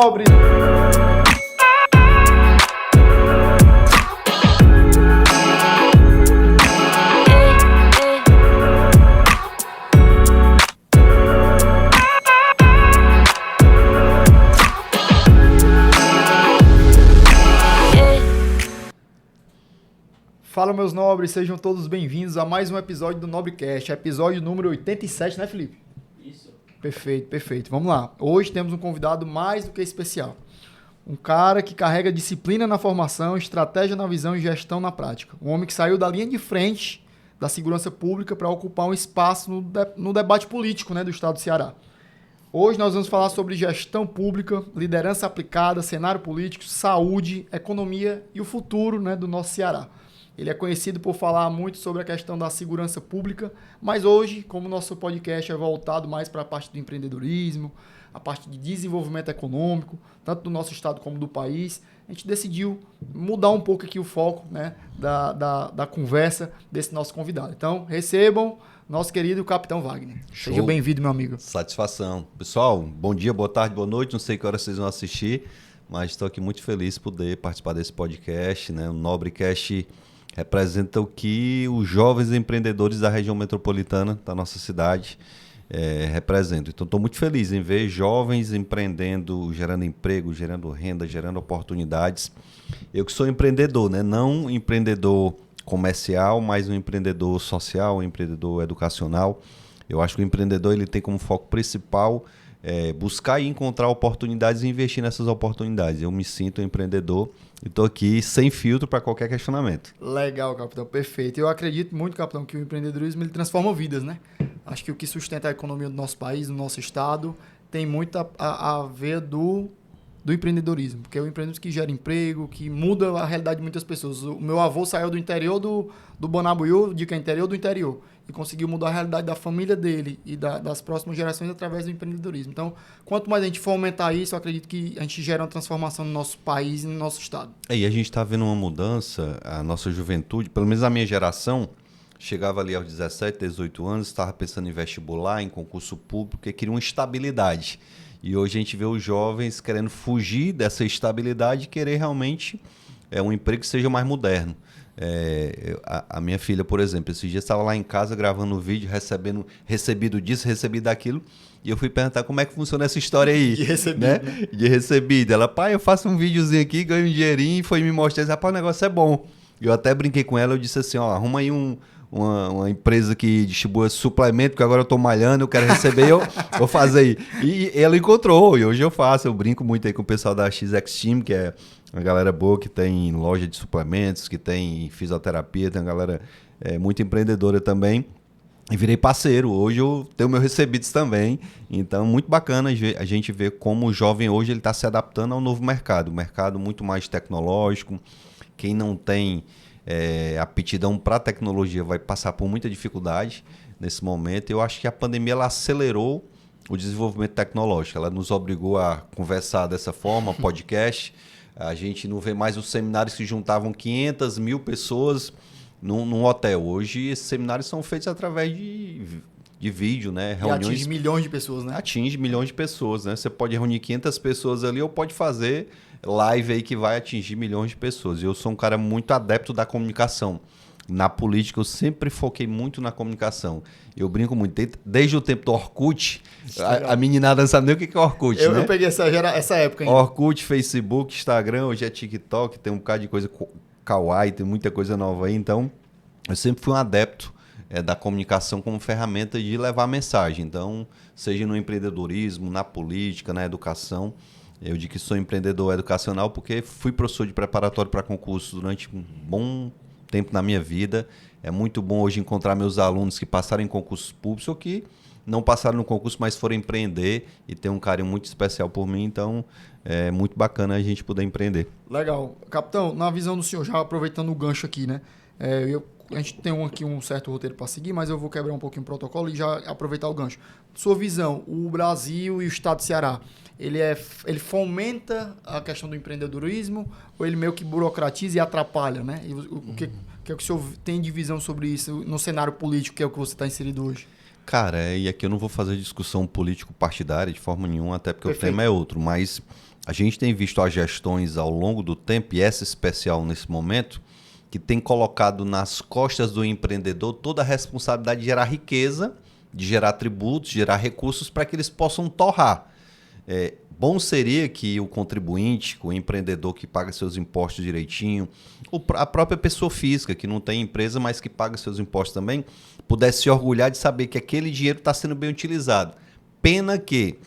Nobre. Fala, meus nobres, sejam todos bem-vindos a mais um episódio do Nobrecast, episódio número 87, né, Felipe? Isso. Perfeito, perfeito. Vamos lá. Hoje temos um convidado mais do que especial. Um cara que carrega disciplina na formação, estratégia na visão e gestão na prática. Um homem que saiu da linha de frente da segurança pública para ocupar um espaço no debate político, né, do estado do Ceará. Hoje nós vamos falar sobre gestão pública, liderança aplicada, cenário político, saúde, economia e o futuro, né, do nosso Ceará. Ele é conhecido por falar muito sobre a questão da segurança pública, mas hoje, como o nosso podcast é voltado mais para a parte do empreendedorismo, a parte de desenvolvimento econômico, tanto do nosso estado como do país, a gente decidiu mudar um pouco aqui o foco, né, da conversa desse nosso convidado. Então, recebam nosso querido Capitão Wagner. Show. Seja bem-vindo, meu amigo. Satisfação. Pessoal, bom dia, boa tarde, boa noite. Não sei que hora vocês vão assistir, mas estou aqui muito feliz por poder participar desse podcast, né? O Nobrecast representa o que os jovens empreendedores da região metropolitana da nossa cidade representam. Então, estou muito feliz em ver jovens empreendendo, gerando emprego, gerando renda, gerando oportunidades. Eu que sou empreendedor, né? Não empreendedor comercial, mas um empreendedor social, um empreendedor educacional. Eu acho que o empreendedor ele tem como foco principal buscar e encontrar oportunidades e investir nessas oportunidades. Eu me sinto um empreendedor e estou aqui sem filtro para qualquer questionamento. Legal, capitão, perfeito. Eu acredito muito, capitão, que o empreendedorismo ele transforma vidas, né? Acho que o que sustenta a economia do nosso país, do nosso estado, tem muito a ver do empreendedorismo, porque é o empreendedorismo que gera emprego, que muda a realidade de muitas pessoas. O meu avô saiu do interior do Bonabuiú, de que é interior do interior, e conseguiu mudar a realidade da família dele e das próximas gerações através do empreendedorismo. Então, quanto mais a gente fomentar isso, eu acredito que a gente gera uma transformação no nosso país e no nosso estado. E a gente está vendo uma mudança, a nossa juventude, pelo menos a minha geração, chegava ali aos 17, 18 anos, estava pensando em vestibular, em concurso público, porque queria uma estabilidade. E hoje a gente vê os jovens querendo fugir dessa estabilidade e querer realmente um emprego que seja mais moderno. A minha filha, por exemplo, esses dias estava lá em casa gravando um vídeo, recebido disso, recebido daquilo, e eu fui perguntar como é que funciona essa história aí. De recebido, né? De recebido. Ela, pai, eu faço um videozinho aqui, ganho um dinheirinho, e foi me mostrar, rapaz, o negócio é bom. Eu até brinquei com ela, eu disse assim, ó, arruma aí uma empresa que distribua suplemento, que agora eu tô malhando, eu quero receber, eu vou fazer aí. E ela encontrou, e hoje eu faço, eu brinco muito aí com o pessoal da XX Team, que é uma galera boa que tem loja de suplementos, que tem fisioterapia, tem uma galera muito empreendedora também. E virei parceiro, hoje eu tenho meus recebidos também, então muito bacana a gente ver como o jovem hoje ele está se adaptando ao novo mercado, um mercado muito mais tecnológico. Quem não tem aptidão para a tecnologia vai passar por muita dificuldade nesse momento. Eu acho que a pandemia ela acelerou o desenvolvimento tecnológico, ela nos obrigou a conversar dessa forma, podcast. A gente não vê mais os seminários que juntavam 500 mil pessoas num hotel. Hoje esses seminários são feitos através de vídeo, né? Reuniões. E atinge milhões de pessoas, né? Atinge milhões de pessoas, né? Você pode reunir 500 pessoas ali ou pode fazer live aí que vai atingir milhões de pessoas. Eu sou um cara muito adepto da comunicação. Na política eu sempre foquei muito na comunicação. Eu brinco muito. Desde o tempo do Orkut, a meninada não sabe nem o que é Orkut, né? Eu peguei essa época ainda. Orkut, Facebook, Instagram, hoje é TikTok, tem um bocado de coisa kawaii, tem muita coisa nova aí. Então, eu sempre fui um adepto da comunicação como ferramenta de levar mensagem. Então, seja no empreendedorismo, na política, na educação. Eu digo que sou empreendedor educacional porque fui professor de preparatório para concurso durante um bom tempo na minha vida. É muito bom hoje encontrar meus alunos que passaram em concursos públicos ou que não passaram no concurso, mas foram empreender e tem um carinho muito especial por mim. Então, é muito bacana a gente poder empreender. Legal. Capitão, na visão do senhor, já aproveitando o gancho aqui, né? A gente tem aqui um certo roteiro para seguir, mas eu vou quebrar um pouquinho o protocolo e já aproveitar o gancho. Sua visão, o Brasil e o estado do Ceará, ele fomenta a questão do empreendedorismo ou ele meio que burocratiza e atrapalha, né? E o que é que o senhor tem de visão sobre isso no cenário político, que é o que você está inserido hoje? Cara, e aqui eu não vou fazer discussão político-partidária de forma nenhuma, até porque Perfeito. o tema é outro, mas a gente tem visto as gestões ao longo do tempo, e essa especial nesse momento, que tem colocado nas costas do empreendedor toda a responsabilidade de gerar riqueza, de gerar tributos, de gerar recursos para que eles possam torrar. Bom seria que o contribuinte, o empreendedor que paga seus impostos direitinho, a própria pessoa física que não tem empresa, mas que paga seus impostos também, pudesse se orgulhar de saber que aquele dinheiro está sendo bem utilizado. Pena que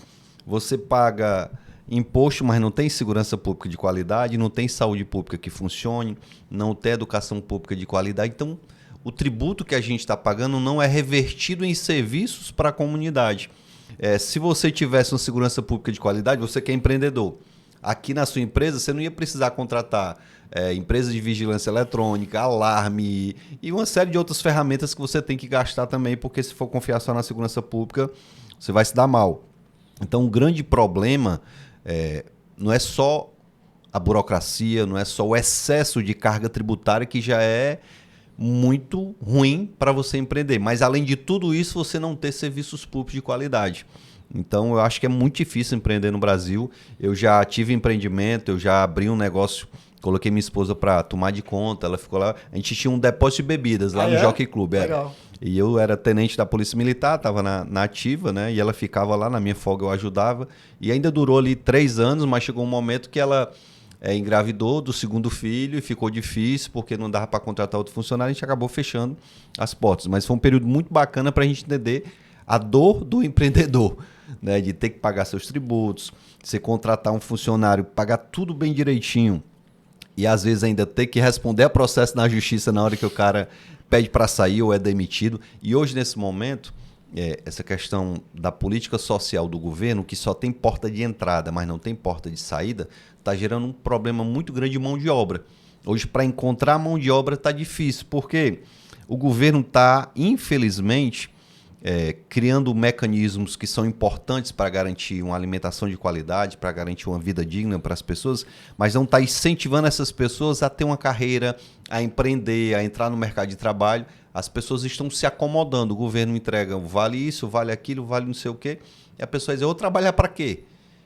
você paga imposto, mas não tem segurança pública de qualidade, não tem saúde pública que funcione, não tem educação pública de qualidade. Então, o tributo que a gente está pagando não é revertido em serviços para a comunidade. Se você tivesse uma segurança pública de qualidade, você que é empreendedor, aqui na sua empresa você não ia precisar contratar empresas de vigilância eletrônica, alarme e uma série de outras ferramentas que você tem que gastar também, porque se for confiar só na segurança pública, você vai se dar mal. Então, o grande problema não é só a burocracia, não é só o excesso de carga tributária que já é muito ruim para você empreender. Mas, além de tudo isso, você não ter serviços públicos de qualidade. Então, eu acho que é muito difícil empreender no Brasil. Eu já tive empreendimento, eu já abri um negócio, coloquei minha esposa para tomar de conta, ela ficou lá. A gente tinha um depósito de bebidas lá no Jockey Club. Legal. E eu era tenente da Polícia Militar, estava na ativa, né? E ela ficava lá, na minha folga eu ajudava. E ainda durou ali 3 anos, mas chegou um momento que ela engravidou do segundo filho e ficou difícil porque não dava para contratar outro funcionário, a gente acabou fechando as portas. Mas foi um período muito bacana para a gente entender a dor do empreendedor, né? De ter que pagar seus tributos, você contratar um funcionário, pagar tudo bem direitinho e às vezes ainda ter que responder a processo na justiça na hora que o cara pede para sair ou é demitido. E hoje, nesse momento, essa questão da política social do governo, que só tem porta de entrada, mas não tem porta de saída, está gerando um problema muito grande de mão de obra. Hoje, para encontrar mão de obra está difícil, porque o governo está, infelizmente, criando mecanismos que são importantes para garantir uma alimentação de qualidade, para garantir uma vida digna para as pessoas, mas não está incentivando essas pessoas a ter uma carreira, a empreender, a entrar no mercado de trabalho. As pessoas estão se acomodando. O governo entrega vale isso, vale aquilo, vale não sei o quê. E a pessoa diz, eu vou trabalhar para quê?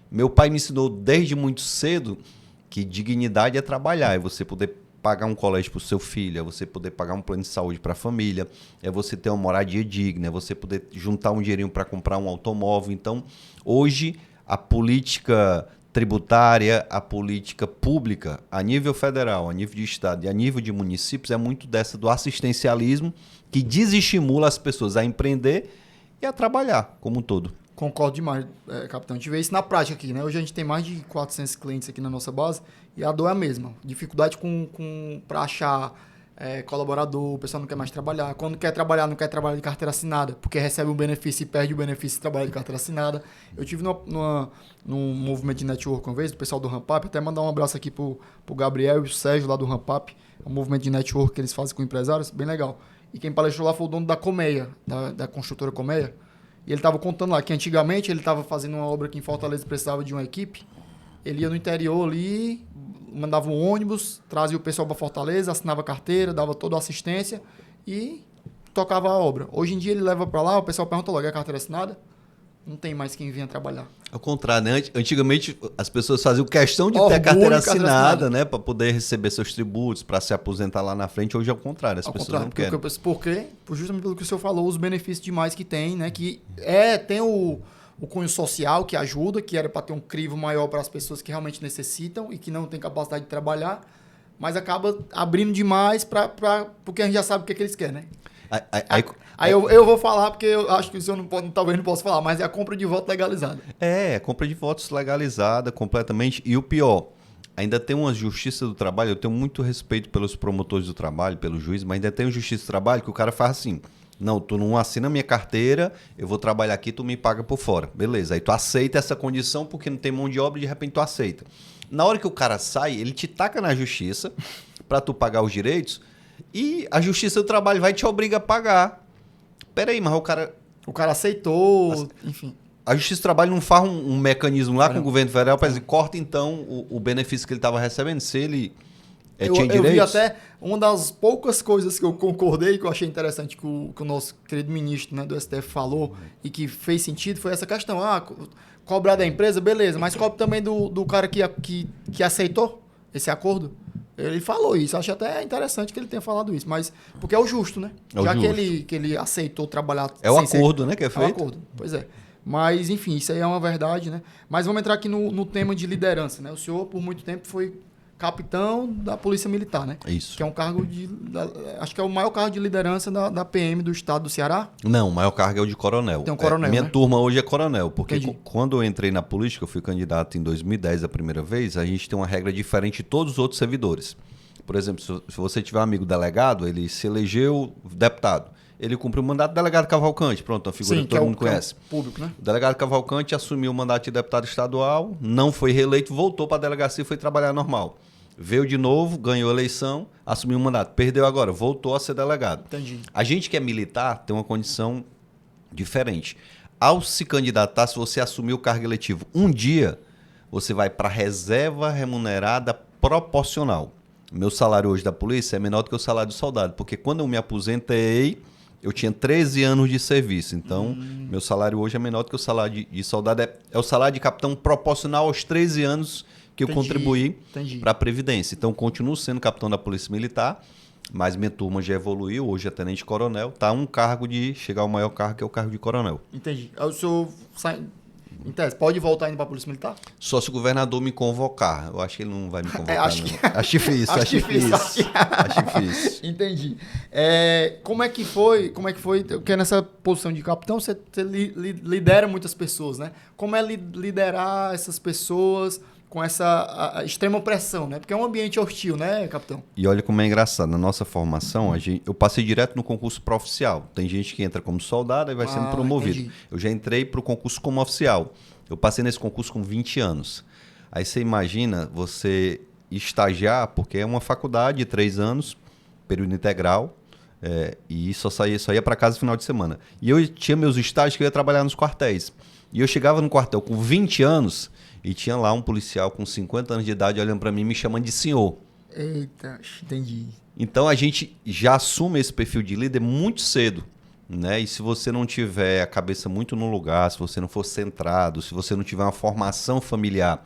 Meu pai me ensinou desde muito cedo que dignidade é trabalhar, é você poder pagar um colégio para o seu filho, é você poder pagar um plano de saúde para a família, é você ter uma moradia digna, é você poder juntar um dinheirinho para comprar um automóvel. Então, hoje, a política tributária, a política pública, a nível federal, a nível de estado e a nível de municípios, é muito dessa do assistencialismo que desestimula as pessoas a empreender e a trabalhar como um todo. Concordo demais, capitão. A gente vê isso na prática aqui, né? Hoje a gente tem mais de 400 clientes aqui na nossa base e a dor é a mesma. Dificuldade para achar colaborador, o pessoal não quer mais trabalhar. Quando quer trabalhar, não quer trabalhar de carteira assinada, porque recebe um benefício e perde o benefício de trabalhar de carteira assinada. Eu tive num movimento de network uma vez, do pessoal do Rampap, até mandar um abraço aqui pro Gabriel e o Sérgio lá do Rampap. É um movimento de network que eles fazem com empresários, bem legal. E quem palestrou lá foi o dono da Colmeia, da construtora Colmeia. E ele estava contando lá que antigamente ele estava fazendo uma obra aqui em Fortaleza, precisava de uma equipe. Ele ia no interior ali, mandava um ônibus, trazia o pessoal para Fortaleza, assinava carteira, dava toda a assistência e tocava a obra. Hoje em dia ele leva para lá, o pessoal pergunta logo, é carteira assinada? Não tem mais quem vinha trabalhar. Ao contrário, né? Antigamente as pessoas faziam questão de ter Orgulho, a carteira carteira assinada, né? Para poder receber seus tributos, para se aposentar lá na frente. Hoje é o contrário, as pessoas não querem. Por quê? Justamente pelo que o senhor falou, os benefícios demais que tem, né? Que tem o cunho social que ajuda, que era para ter um crivo maior para as pessoas que realmente necessitam e que não têm capacidade de trabalhar, mas acaba abrindo demais porque a gente já sabe o que eles querem, né? Aí eu vou falar, porque eu acho que o senhor talvez não possa falar, mas é a compra de voto legalizada. Compra de votos legalizada completamente. E o pior, ainda tem uma justiça do trabalho. Eu tenho muito respeito pelos promotores do trabalho, pelo juiz, mas ainda tem uma justiça do trabalho que o cara faz assim: não, tu não assina minha carteira, eu vou trabalhar aqui, tu me paga por fora. Beleza, aí tu aceita essa condição porque não tem mão de obra e de repente tu aceita. Na hora que o cara sai, ele te taca na justiça para tu pagar os direitos e a justiça do trabalho vai te obrigar a pagar. Peraí, mas o cara aceitou, enfim. A Justiça do Trabalho não faz um mecanismo lá com o governo federal para dizer, corta então o benefício que ele estava recebendo. Se ele Tinha Eu vi direitos? até uma das poucas coisas que eu concordei, que eu achei interessante que o nosso querido ministro, né, do STF falou e que fez sentido, foi essa questão. Cobrar da empresa, beleza, mas cobra também do cara que aceitou esse acordo. Ele falou isso, acho até interessante que ele tenha falado isso, mas porque é o justo, né? É o Já justo. que ele aceitou trabalhar É o sem ser- acordo, né, que é É o feito. acordo, pois é. Mas, enfim, isso aí é uma verdade, né? Mas vamos entrar aqui no tema de liderança, né? O senhor, por muito tempo, foi capitão da Polícia Militar, né? Isso. Que é um cargo acho que é o maior cargo de liderança da PM do estado do Ceará. Não, o maior cargo é o de coronel. Tem um coronel, minha né? turma hoje é coronel, porque Entendi. quando eu entrei na política, eu fui candidato em 2010 a primeira vez, a gente tem uma regra diferente de todos os outros servidores. Por exemplo, se você tiver um amigo delegado, ele se elegeu deputado. Ele cumpriu o mandato do delegado Cavalcante, pronto, uma figura que todo mundo conhece. Que é o público, né? O delegado Cavalcante assumiu o mandato de deputado estadual, não foi reeleito, voltou para a delegacia e foi trabalhar normal. Veio de novo, ganhou a eleição, assumiu o mandato. Perdeu agora, voltou a ser delegado. Entendi. A gente que é militar tem uma condição diferente. Ao se candidatar, se você assumir o cargo eletivo um dia, você vai para a reserva remunerada proporcional. Meu salário hoje da polícia é menor do que o salário do soldado, porque quando eu me aposentei, eu tinha 13 anos de serviço. Então, meu salário hoje é menor do que o salário de soldado. É o salário de capitão proporcional aos 13 anos que eu contribuí para a Previdência. Então, continuo sendo capitão da Polícia Militar, mas minha turma já evoluiu, hoje é tenente-coronel. Tá um cargo de chegar ao maior cargo, que é o cargo de coronel. Entendi. Aí o senhor sai, em tese, pode voltar indo para a Polícia Militar? Só se o governador me convocar. Eu acho que ele não vai me convocar, acho não. que- Acho difícil, Acho acho difícil. difícil. Acho difícil. Entendi. Como é que foi? Porque nessa posição de capitão você lidera muitas pessoas, né? Como é liderar essas pessoas com essa a extrema pressão, né? Porque é um ambiente hostil, né, capitão? E olha como é engraçado. Na nossa formação, eu passei direto no concurso para oficial. Tem gente que entra como soldado e vai sendo promovido. Entendi. Eu já entrei para o concurso como oficial. Eu passei nesse concurso com 20 anos. Aí você imagina você estagiar, porque é uma faculdade de 3 anos, período integral, e só ia para casa no final de semana. E eu tinha meus estágios que eu ia trabalhar nos quartéis. E eu chegava no quartel com 20 anos e tinha lá um policial com 50 anos de idade olhando para mim me chamando de senhor. Eita, entendi. Então a gente já assume esse perfil de líder muito cedo, né? E se você não tiver a cabeça muito no lugar, se você não for centrado, se você não tiver uma formação familiar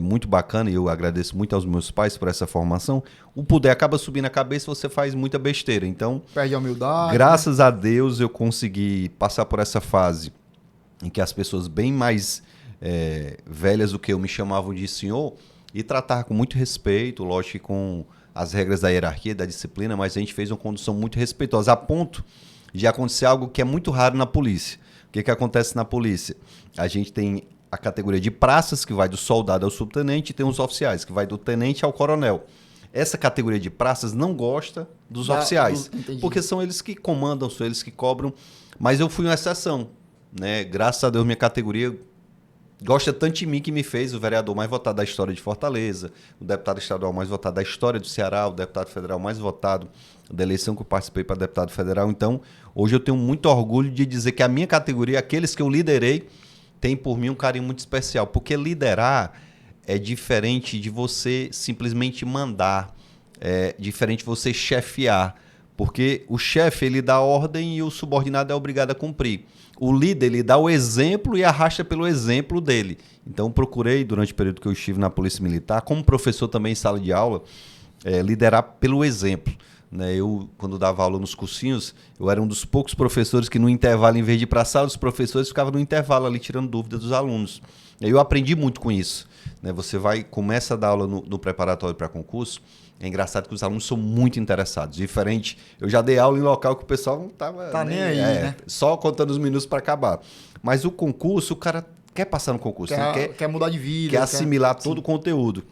muito bacana, e eu agradeço muito aos meus pais por essa formação, o poder acaba subindo a cabeça e você faz muita besteira. Então, Perde a humildade. graças a Deus eu consegui passar por essa fase em que as pessoas bem mais velhas do que eu me chamavam de senhor e tratar com muito respeito, lógico que com as regras da hierarquia, da disciplina, mas a gente fez uma condução muito respeitosa, a ponto de acontecer algo que é muito raro na polícia. O que acontece na polícia? A gente tem a categoria de praças, que vai do soldado ao subtenente, e tem os oficiais, que vai do tenente ao coronel. Essa categoria de praças não gosta dos oficiais, porque são eles que comandam, são eles que cobram, mas eu fui uma exceção, né? Graças a Deus minha categoria gosta tanto de mim que me fez o vereador mais votado da história de Fortaleza, o deputado estadual mais votado da história do Ceará, o deputado federal mais votado da eleição que eu participei para deputado federal. Então, hoje eu tenho muito orgulho de dizer que a minha categoria, aqueles que eu liderei, tem por mim um carinho muito especial, porque liderar é diferente de você simplesmente mandar, é diferente de você chefiar, porque o chefe ele dá ordem e o subordinado é obrigado a cumprir. O líder, ele dá o exemplo e arrasta pelo exemplo dele. Então, procurei, durante o período que eu estive na Polícia Militar, como professor também em sala de aula, liderar pelo exemplo. Né? Eu, quando dava aula nos cursinhos, eu era um dos poucos professores que no intervalo, em vez de ir para a sala, os professores ficavam no intervalo ali tirando dúvidas dos alunos. E aí eu aprendi muito com isso. Né? Você começa a dar aula no preparatório para concurso, é engraçado que os alunos são muito interessados. Diferente, eu já dei aula em local que o pessoal não estava nem aí, né? Só contando os minutos para acabar. Mas o concurso, o cara quer passar no concurso. Quer mudar de vida. Quer assimilar todo o conteúdo.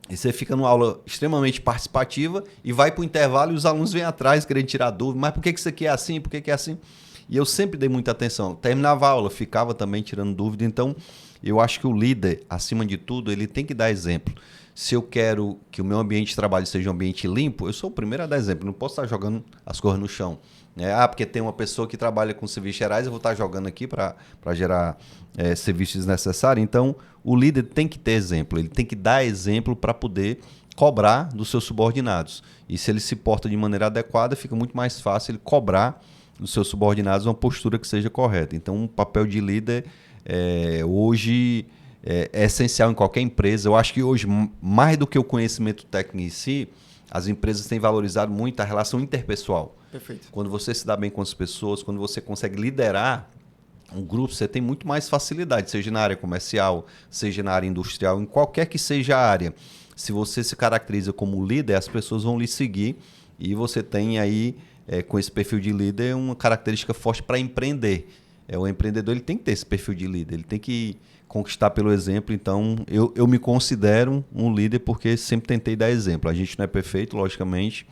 E você fica numa aula extremamente participativa e vai para o intervalo e os alunos vêm atrás querendo tirar dúvida. Mas por que isso aqui é assim? Por que é assim? E eu sempre dei muita atenção. Terminava a aula, ficava também tirando dúvida. Então, eu acho que o líder, acima de tudo, ele tem que dar exemplo. Se eu quero que o meu ambiente de trabalho seja um ambiente limpo, eu sou o primeiro a dar exemplo. Não posso estar jogando as coisas no chão. Porque tem uma pessoa que trabalha com serviços gerais, eu vou estar jogando aqui para gerar serviços desnecessários. Então, o líder tem que ter exemplo. Ele tem que dar exemplo para poder cobrar dos seus subordinados. E se ele se porta de maneira adequada, fica muito mais fácil ele cobrar dos seus subordinados uma postura que seja correta. Então, o papel de líder hoje é essencial em qualquer empresa. Eu acho que hoje, mais do que o conhecimento técnico em si, as empresas têm valorizado muito a relação interpessoal. Perfeito. Quando você se dá bem com as pessoas, quando você consegue liderar um grupo, você tem muito mais facilidade, seja na área comercial, seja na área industrial, em qualquer que seja a área. Se você se caracteriza como líder, as pessoas vão lhe seguir e você tem aí, com esse perfil de líder, uma característica forte para empreender. O empreendedor ele tem que ter esse perfil de líder, ele tem que conquistar pelo exemplo. Então, eu me considero um líder porque sempre tentei dar exemplo. A gente não é perfeito, logicamente,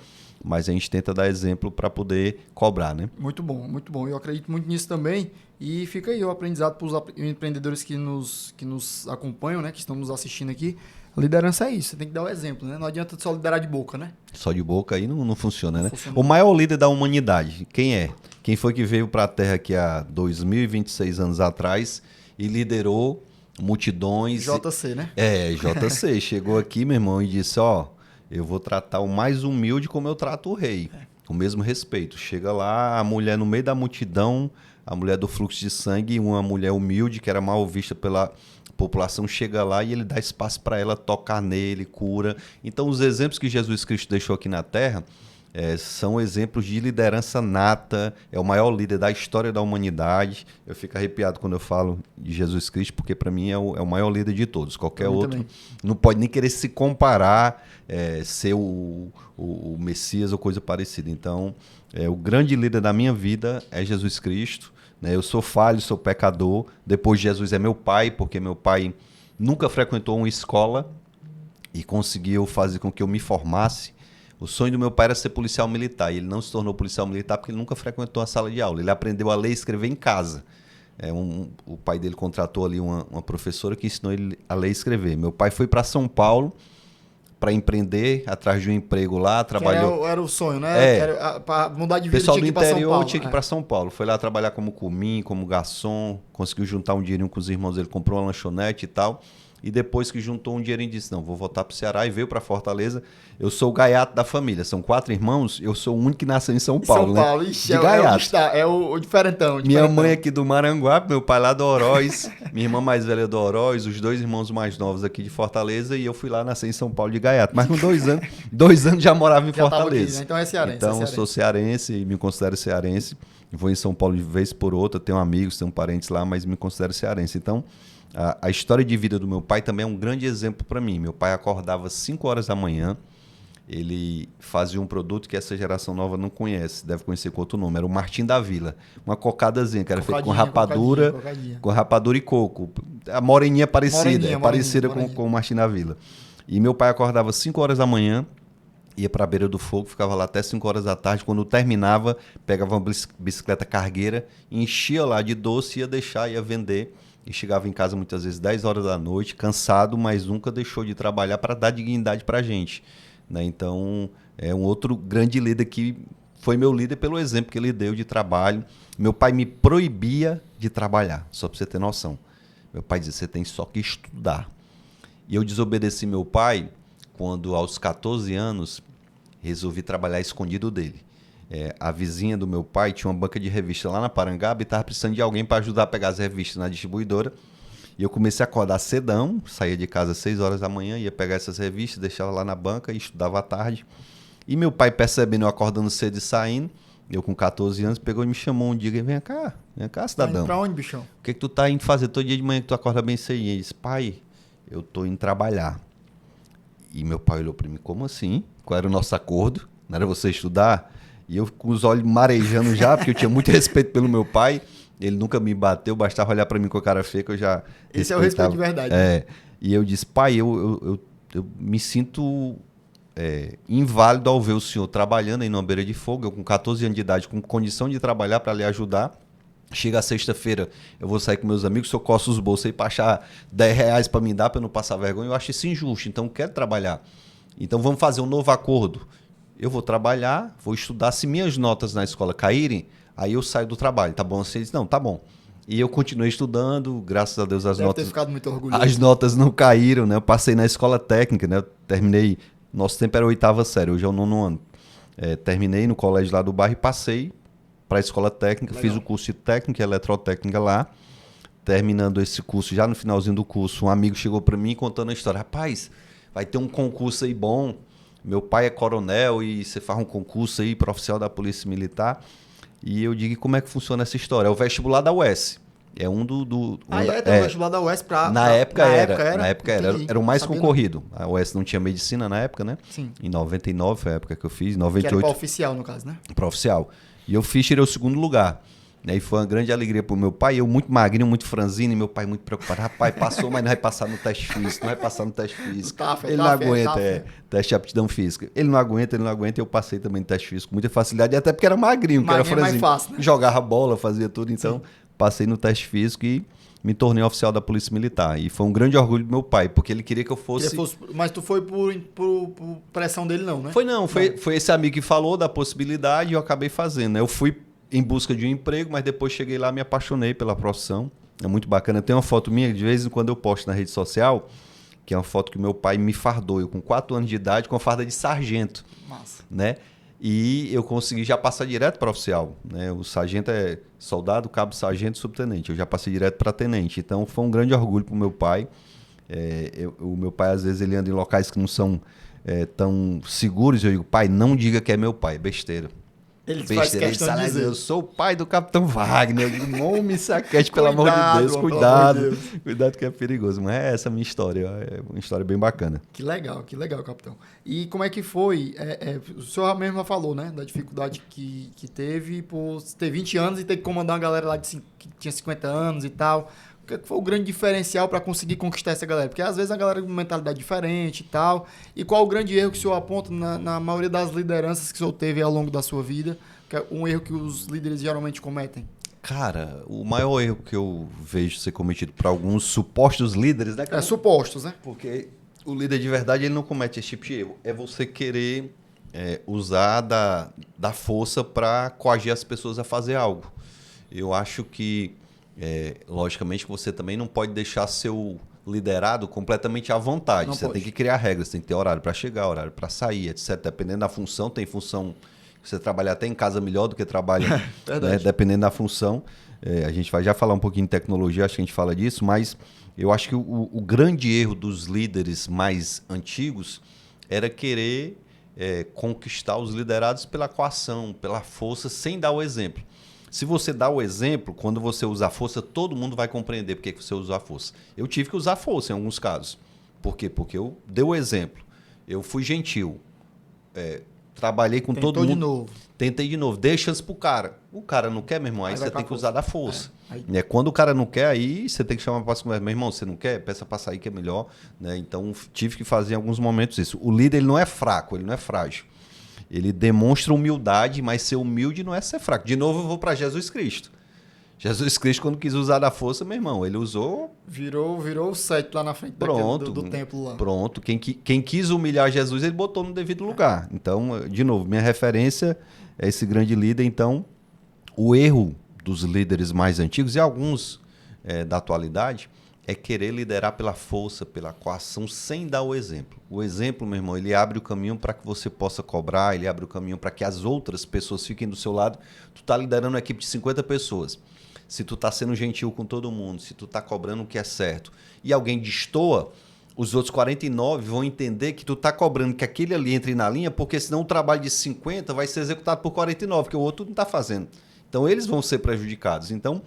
mas a gente tenta dar exemplo para poder cobrar, né? Muito bom, muito bom. Eu acredito muito nisso também. E fica aí o aprendizado para os empreendedores que nos acompanham, né? Que estão nos assistindo aqui. A liderança é isso, você tem que dar o exemplo, né? Não adianta só liderar de boca, né? Só de boca aí não funciona, né? Funciona. O maior líder da humanidade, quem é? Quem foi que veio para a Terra aqui há 2026 anos atrás e liderou multidões... JC, né? JC. Chegou aqui, meu irmão, e disse, eu vou tratar o mais humilde como eu trato o rei. Com o mesmo respeito. Chega lá, a mulher no meio da multidão, a mulher do fluxo de sangue, uma mulher humilde, que era mal vista pela população, chega lá e ele dá espaço para ela tocar nele, cura. Então, os exemplos que Jesus Cristo deixou aqui na Terra são exemplos de liderança nata, é o maior líder da história da humanidade. Eu fico arrepiado quando eu falo de Jesus Cristo, porque para mim é o maior líder de todos. Qualquer outro também não pode nem querer se comparar, ser o Messias ou coisa parecida. Então, o grande líder da minha vida é Jesus Cristo. Eu sou falho, sou pecador. Depois de Jesus é meu pai, porque meu pai nunca frequentou uma escola e conseguiu fazer com que eu me formasse. O sonho do meu pai era ser policial militar, e ele não se tornou policial militar porque ele nunca frequentou a sala de aula. Ele aprendeu a ler e escrever em casa. O pai dele contratou ali uma professora que ensinou ele a ler e escrever. Meu pai foi para São Paulo para empreender, atrás de um emprego lá, trabalhou... Era o sonho, né? Para mudar de vida, pessoal tinha do que ir para São interior Paulo. tinha que ir para São Paulo. Foi lá trabalhar como comim, como garçom, conseguiu juntar um dinheirinho com os irmãos dele, comprou uma lanchonete e tal. E depois que juntou um dinheirinho, disse, não, vou voltar para o Ceará, e veio para Fortaleza. Eu sou o gaiato da família, são 4 irmãos, eu sou o único que nasceu em São Paulo, São Paulo, né? Ixi, de gaiato. É o diferentão. Minha mãe aqui do Maranguape, meu pai lá do Oroz, minha irmã mais velha do Oroz, os 2 irmãos mais novos aqui de Fortaleza, e eu fui lá nascer em São Paulo de gaiato. Mas com 2 anos já morava em Fortaleza. Aqui, né? Então é cearense. Então eu sou cearense e me considero cearense. Vou em São Paulo de vez por outra, tenho amigos, tenho parentes lá, mas me considero cearense. Então, a história de vida do meu pai também é um grande exemplo para mim. Meu pai acordava às 5 horas da manhã, ele fazia um produto que essa geração nova não conhece, deve conhecer com outro nome, era o Martim da Vila. Uma cocadazinha que era feita com rapadura, com rapadura e coco. A moreninha parecida com o Martim da Vila. E meu pai acordava às 5 horas da manhã, ia para a beira do fogo, ficava lá até 5 horas da tarde. Quando terminava, pegava uma bicicleta cargueira, enchia lá de doce, ia vender. E chegava em casa muitas vezes 10 horas da noite, cansado, mas nunca deixou de trabalhar para dar dignidade para a gente. Né? Então, é um outro grande líder que foi meu líder pelo exemplo que ele deu de trabalho. Meu pai me proibia de trabalhar, só para você ter noção. Meu pai dizia, você tem só que estudar. E eu desobedeci meu pai quando, aos 14 anos, resolvi trabalhar escondido dele. A vizinha do meu pai tinha uma banca de revista lá na Parangaba e estava precisando de alguém para ajudar a pegar as revistas na distribuidora. E eu comecei a acordar cedão, saía de casa às 6 horas da manhã, ia pegar essas revistas, deixava lá na banca e estudava à tarde. E meu pai, percebendo eu acordando cedo e saindo, eu com 14 anos, pegou e me chamou um dia e vem cá, cidadão. Tá indo pra onde, bichão? O que tu tá indo fazer todo dia de manhã que tu acorda bem cedinho? Ele disse, pai, eu tô indo trabalhar. E meu pai olhou para mim, como assim? Qual era o nosso acordo? Não era você estudar? E eu com os olhos marejando já, porque eu tinha muito respeito pelo meu pai. Ele nunca me bateu, bastava olhar para mim com a cara feia que eu já Esse é o respeito de verdade. E eu disse, pai, eu me sinto inválido ao ver o senhor trabalhando aí numa beira de fogo. Eu com 14 anos de idade, com condição de trabalhar para lhe ajudar. Chega a sexta-feira, eu vou sair com meus amigos, se eu coço os bolsos aí para achar R$10 para me dar, para eu não passar vergonha, eu acho isso injusto. Então, eu quero trabalhar. Então, vamos fazer um novo acordo. Eu vou trabalhar, vou estudar. Se minhas notas na escola caírem, aí eu saio do trabalho, tá bom? Você diz, não, tá bom. E eu continuei estudando, graças a Deus as Deve notas... ter ficado muito orgulhoso. As notas não caíram, né? Eu passei na escola técnica, né? Eu terminei Nosso tempo era 8ª série, hoje é o 9º ano. Terminei no colégio lá do bairro e passei para a escola técnica, Legal. fiz o curso de técnica e eletrotécnica lá. Terminando esse curso, já no finalzinho do curso, um amigo chegou para mim contando a história. Rapaz, vai ter um concurso aí bom. Meu pai é coronel e você faz um concurso aí para oficial da Polícia Militar. E eu digo, como é que funciona essa história? É o vestibular da UES. É um do Tem o vestibular da UES pra... Na época era. Na época era. Entendi. Era o mais Sabia concorrido. A UES não tinha medicina na época, né? Sim. Em 99 foi a época que eu fiz. Em Que era 98 pra oficial, no caso, né? para oficial. E eu fiz, tirei o 2º lugar. E foi uma grande alegria pro meu pai. Eu muito magrinho, muito franzino, e meu pai muito preocupado. Rapaz, passou, mas não vai passar no teste físico. Não vai passar no teste físico. Ele não aguenta, teste de aptidão física. Ele não aguenta. Eu passei também no teste físico com muita facilidade, até porque era magrinho, que era franzino. Mais fácil, né? Jogava bola, fazia tudo. Então, passei no teste físico e me tornei oficial da Polícia Militar. E foi um grande orgulho do meu pai, porque ele queria que eu fosse... Mas tu foi por pressão dele, não, né? Foi esse amigo que falou da possibilidade e eu acabei fazendo. Eu fui em busca de um emprego, mas depois cheguei lá e me apaixonei pela profissão. É muito bacana. Tem uma foto minha, de vez em quando eu posto na rede social, que é uma foto que meu pai me fardou. Eu com 4 anos de idade, com a farda de sargento. Massa. Né? E eu consegui já passar direto para oficial. Né? O sargento é soldado, cabo, sargento, subtenente. Eu já passei direto para tenente. Então foi um grande orgulho para o meu pai. O meu pai, às vezes, ele anda em locais que não são tão seguros. Eu digo, pai, não diga que é meu pai. Besteira. Ele faz questão de dizer. Eu sou o pai do Capitão Wagner. Eu digo, não me saquete, pelo amor de Deus. Cuidado. Cuidado que é perigoso. Mas é essa a minha história. É uma história bem bacana. Que legal, capitão. E como é que foi? O senhor mesmo falou, né? Da dificuldade que teve por ter 20 anos e ter que comandar uma galera lá que tinha 50 anos e tal. O que foi o grande diferencial para conseguir conquistar essa galera? Porque às vezes a galera com mentalidade diferente e tal. E qual o grande erro que o senhor aponta na maioria das lideranças que o senhor teve ao longo da sua vida? Que é um erro que os líderes geralmente cometem. Cara, o maior erro que eu vejo ser cometido por alguns supostos líderes, né? Supostos, né? Porque o líder de verdade ele não comete esse tipo de erro. É você querer usar da força para coagir as pessoas a fazer algo. Eu acho que logicamente, você também não pode deixar seu liderado completamente à vontade. Você tem que criar regras, tem que ter horário para chegar, horário para sair, etc. Dependendo da função, tem função que você trabalha até em casa melhor do que trabalha, né? Dependendo da função. A gente vai já falar um pouquinho de tecnologia, acho que a gente fala disso, mas eu acho que o grande erro dos líderes mais antigos era querer conquistar os liderados pela coação, pela força, sem dar o exemplo. Se você dá o exemplo, quando você usa a força, todo mundo vai compreender por que você usou a força. Eu tive que usar a força em alguns casos. Por quê? Porque eu dei o exemplo. Eu fui gentil. Trabalhei com todo mundo. Tentei de novo. Dei chance pro cara. O cara não quer, meu irmão, aí você tem que usar da força. Quando o cara não quer, aí você tem que chamar para conversa. Meu irmão, você não quer? Peça para sair que é melhor. Né? Então, tive que fazer em alguns momentos isso. O líder ele não é fraco, ele não é frágil. Ele demonstra humildade, mas ser humilde não é ser fraco. De novo, eu vou para Jesus Cristo. Jesus Cristo, quando quis usar da força, meu irmão, ele usou... Virou o sete lá na frente do templo lá. Pronto. Quem quis humilhar Jesus, ele botou no devido lugar. Então, de novo, minha referência é esse grande líder. Então, o erro dos líderes mais antigos e alguns da atualidade é querer liderar pela força, pela coação, sem dar o exemplo. O exemplo, meu irmão, ele abre o caminho para que você possa cobrar, ele abre o caminho para que as outras pessoas fiquem do seu lado. Tu está liderando uma equipe de 50 pessoas. Se tu está sendo gentil com todo mundo, se tu está cobrando o que é certo, e alguém destoa, os outros 49 vão entender que tu está cobrando que aquele ali entre na linha, porque senão o trabalho de 50 vai ser executado por 49, que o outro não está fazendo. Então, eles vão ser prejudicados. Então,